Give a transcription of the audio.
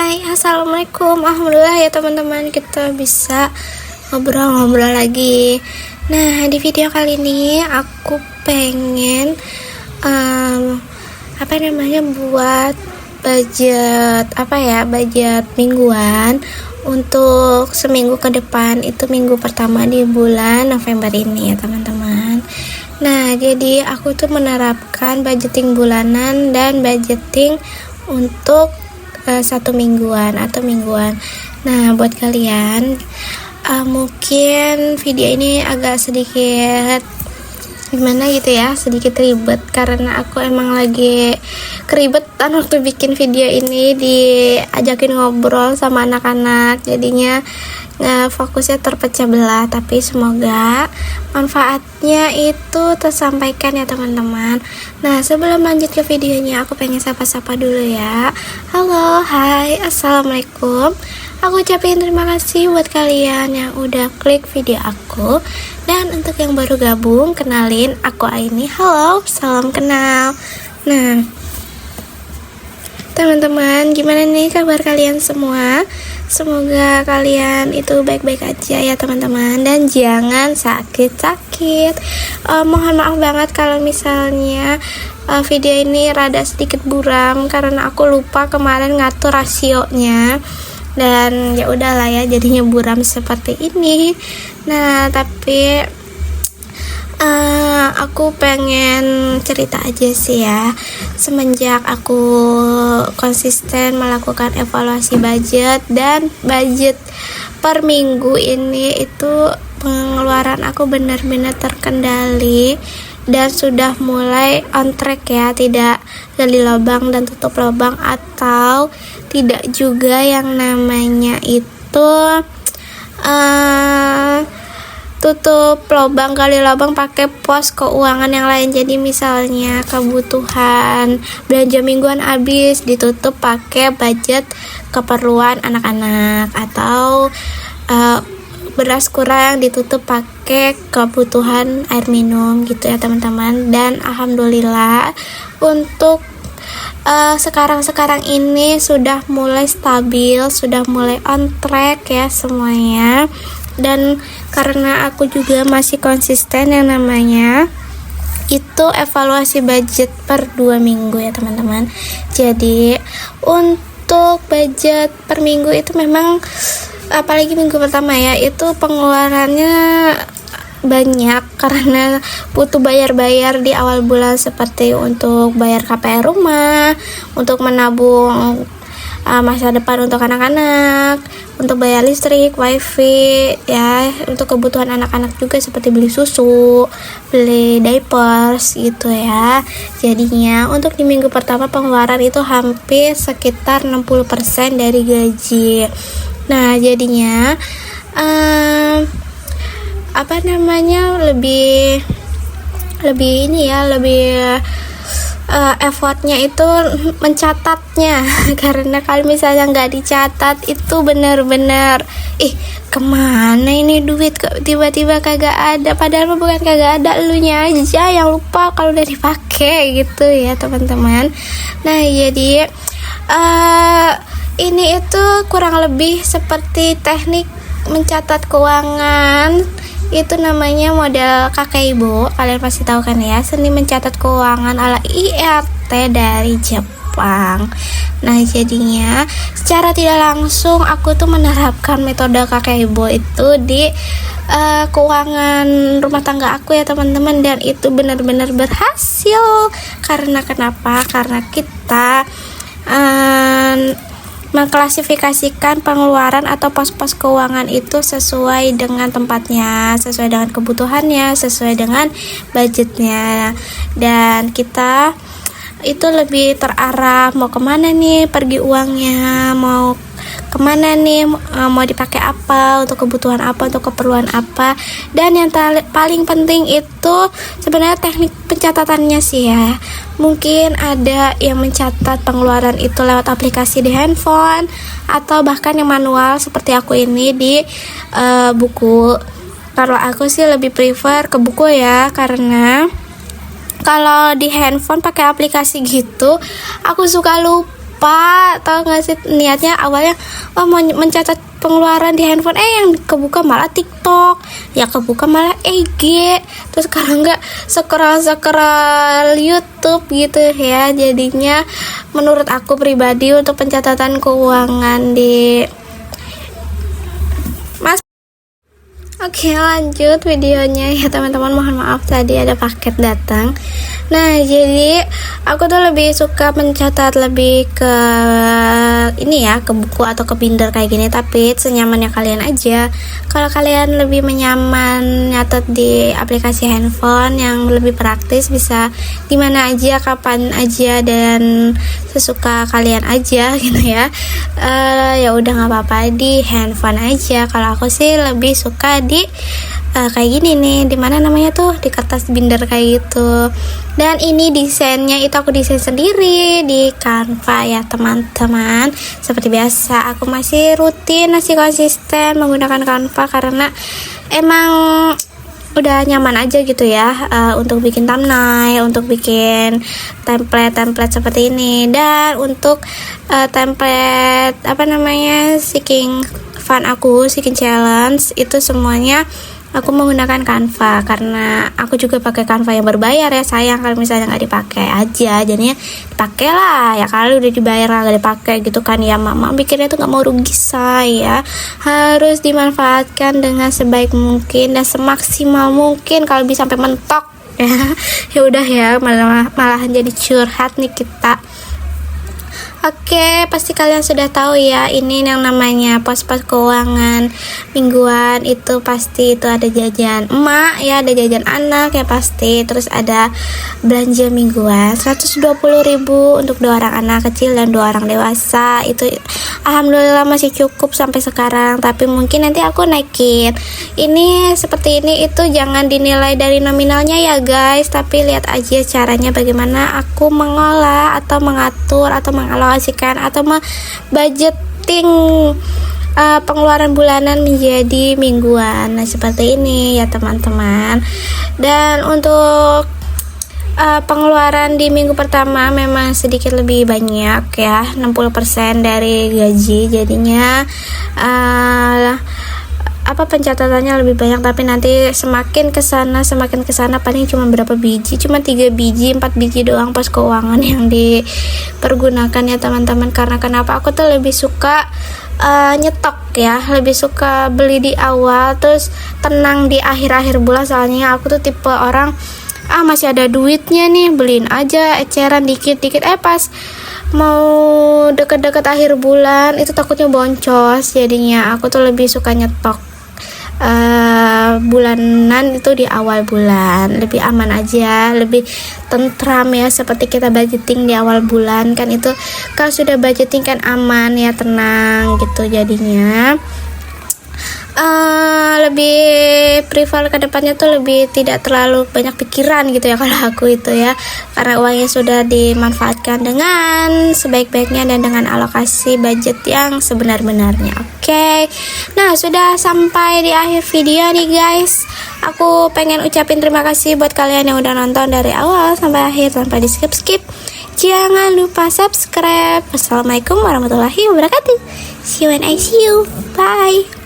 Hai, assalamualaikum. Alhamdulillah ya teman-teman, kita bisa ngobrol-ngobrol lagi. Nah, di video kali ini aku pengen buat budget mingguan untuk seminggu ke depan. Itu minggu pertama di bulan November ini ya teman-teman. Nah, jadi aku tuh menerapkan budgeting bulanan dan budgeting untuk satu mingguan atau mingguan. Nah, buat kalian mungkin video ini agak sedikit gimana gitu ya, sedikit ribet karena aku emang lagi keribetan waktu bikin video ini, diajakin ngobrol sama anak-anak, jadinya fokusnya terpecah belah, tapi semoga manfaatnya itu tersampaikan ya teman-teman. Nah, sebelum lanjut ke videonya, aku pengen sapa-sapa dulu ya. Halo, hai, assalamualaikum. Aku ucapin terima kasih buat kalian yang udah klik video aku. Dan untuk yang baru gabung, kenalin, aku Aini. Halo, salam kenal. Nah, teman-teman, gimana nih kabar kalian semua? Semoga kalian itu baik-baik aja ya teman-teman, dan jangan sakit-sakit. Mohon maaf banget kalau misalnya video ini rada sedikit buram karena aku lupa kemarin ngatur rasionya, dan ya udahlah ya, jadinya buram seperti ini. Nah, tapi aku pengen cerita aja sih ya. Semenjak aku konsisten melakukan evaluasi budget, dan budget per minggu ini itu pengeluaran aku benar-benar terkendali dan sudah mulai on track ya, tidak gali lubang dan tutup lubang, atau tidak juga yang namanya itu tutup lubang gali lubang pakai pos keuangan yang lain. Jadi misalnya kebutuhan belanja mingguan habis, ditutup pakai budget keperluan anak-anak, atau beras kurang, ditutup pakai kebutuhan air minum gitu ya teman-teman. Dan alhamdulillah untuk sekarang ini sudah mulai stabil, sudah mulai on track ya semuanya. Dan karena aku juga masih konsisten yang namanya itu evaluasi budget per 2 minggu ya teman-teman. Jadi untuk budget per minggu itu memang, apalagi minggu pertama ya, itu pengeluarannya banyak karena butuh bayar-bayar di awal bulan, seperti untuk bayar KPR rumah, untuk menabung masa depan untuk anak-anak, untuk bayar listrik, wifi ya, untuk kebutuhan anak-anak juga seperti beli susu, beli diapers gitu ya. Jadinya untuk di minggu pertama pengeluaran itu hampir sekitar 60% dari gaji. Nah, jadinya lebih effortnya itu mencatatnya karena kalau misalnya nggak dicatat itu bener-bener kemana ini duit kok tiba-tiba kagak ada, padahal bukan kagak ada, elunya aja yang lupa kalau udah dipakai gitu ya teman-teman. Nah, jadi ini itu kurang lebih seperti teknik mencatat keuangan. Itu namanya model kakek ibu, kalian pasti tahu kan ya, seni mencatat keuangan ala IRT dari Jepang. Nah, jadinya secara tidak langsung aku tuh menerapkan metode kakek ibu itu di keuangan rumah tangga aku ya teman-teman, dan itu benar-benar berhasil. Karena kenapa? Karena kita mengklasifikasikan pengeluaran atau pos-pos keuangan itu sesuai dengan tempatnya, sesuai dengan kebutuhannya, sesuai dengan budgetnya, dan kita itu lebih terarah mau kemana nih pergi uangnya, mau kemana nih, mau dipakai apa, untuk kebutuhan apa, untuk keperluan apa. Dan yang paling penting itu sebenarnya teknik pencatatannya sih ya. Mungkin ada yang mencatat pengeluaran itu lewat aplikasi di handphone, atau bahkan yang manual seperti aku ini di buku. Kalau aku sih lebih prefer ke buku ya, karena kalau di handphone pakai aplikasi gitu aku suka lupa lupa, tau gak sih, niatnya awalnya mau mencatat pengeluaran di handphone, yang kebuka malah TikTok, ya kebuka malah IG, terus sekarang nggak scroll YouTube gitu ya. Jadinya menurut aku pribadi untuk pencatatan keuangan di Oke, lanjut videonya ya teman-teman. Mohon maaf tadi ada paket datang. Nah, jadi aku tuh lebih suka mencatat lebih ke ini ya, ke buku atau ke binder kayak gini, tapi senyamannya kalian aja. Kalau kalian lebih menyaman nyatet di aplikasi handphone yang lebih praktis, bisa dimana aja, kapan aja, dan sesuka kalian aja gitu ya. Ya udah nggak apa-apa di handphone aja. Kalau aku sih lebih suka di kayak gini nih, dimana namanya tuh, di kertas binder kayak gitu. Dan ini desainnya itu aku desain sendiri di Canva ya teman-teman. Seperti biasa aku masih konsisten menggunakan Canva karena emang udah nyaman aja gitu ya, untuk bikin thumbnail, untuk bikin template seperti ini, dan untuk template seeking fun seeking challenge itu semuanya aku menggunakan Canva, karena aku juga pakai Canva yang berbayar ya. Sayang kalau misalnya nggak dipakai aja, jadinya dipakai lah ya, kalau udah dibayar nggak dipakai gitu kan ya. Mama pikirnya tuh nggak mau rugi, saya harus dimanfaatkan dengan sebaik mungkin dan semaksimal mungkin. Kalau bisa sampai mentok ya udah ya, malahan jadi curhat nih kita. Oke, pasti kalian sudah tahu ya, ini yang namanya pos-pos keuangan mingguan itu pasti itu ada jajan emak ya, ada jajan anak ya pasti, terus ada belanja mingguan 120.000 untuk 2 orang anak kecil dan 2 orang dewasa. Itu alhamdulillah masih cukup sampai sekarang, tapi mungkin nanti aku naikin. Ini seperti ini, itu jangan dinilai dari nominalnya ya guys, tapi lihat aja caranya bagaimana aku mengolah atau mengatur atau mengalokasikan atau budgeting pengeluaran bulanan menjadi mingguan. Nah, seperti ini ya teman-teman. Dan untuk pengeluaran di minggu pertama memang sedikit lebih banyak ya, 60% dari gaji, jadinya pencatatannya lebih banyak, tapi nanti semakin kesana paling cuma berapa biji, cuma 3 biji 4 biji doang pos keuangan yang dipergunakan ya teman-teman. Karena kenapa aku tuh lebih suka nyetok ya, lebih suka beli di awal terus tenang di akhir-akhir bulan. Soalnya aku tuh tipe orang masih ada duitnya nih, beliin aja eceran dikit-dikit, pas mau deket-deket akhir bulan itu takutnya boncos. Jadinya aku tuh lebih suka nyetok bulanan itu di awal bulan, lebih aman aja, lebih tentram ya. Seperti kita budgeting di awal bulan kan, itu kalau sudah budgeting kan aman ya, tenang gitu. Jadinya lebih prefer ke depannya tuh lebih tidak terlalu banyak pikiran gitu ya kalau aku itu ya, karena uangnya sudah dimanfaatkan dengan sebaik-baiknya dan dengan alokasi budget yang sebenar-benarnya. Oke. Nah, sudah sampai di akhir video nih guys. Aku pengen ucapin terima kasih buat kalian yang udah nonton dari awal sampai akhir tanpa di skip. Jangan lupa subscribe. Wassalamualaikum warahmatullahi wabarakatuh. See you when I see you. Bye.